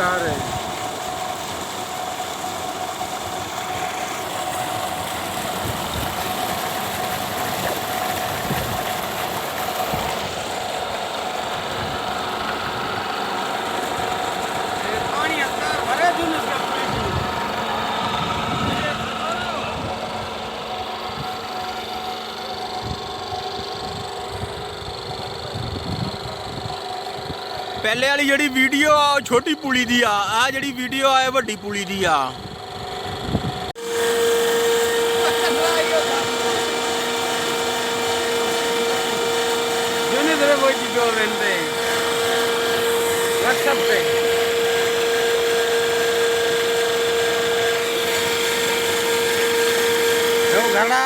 विस्तार है। ਪਹਿਲੇ ਵਾਲੀ ਜਿਹੜੀ ਵੀਡੀਓ ਆ ਉਹ ਛੋਟੀ ਪੁਲੀ ਦੀ ਆ ਜਿਹੜੀ ਵੀਡੀਓ ਆ ਇਹ ਵੱਡੀ ਪੁਲੀ ਦੀ ਆ। Yo ne voy a vende. WhatsApp पे घड़ा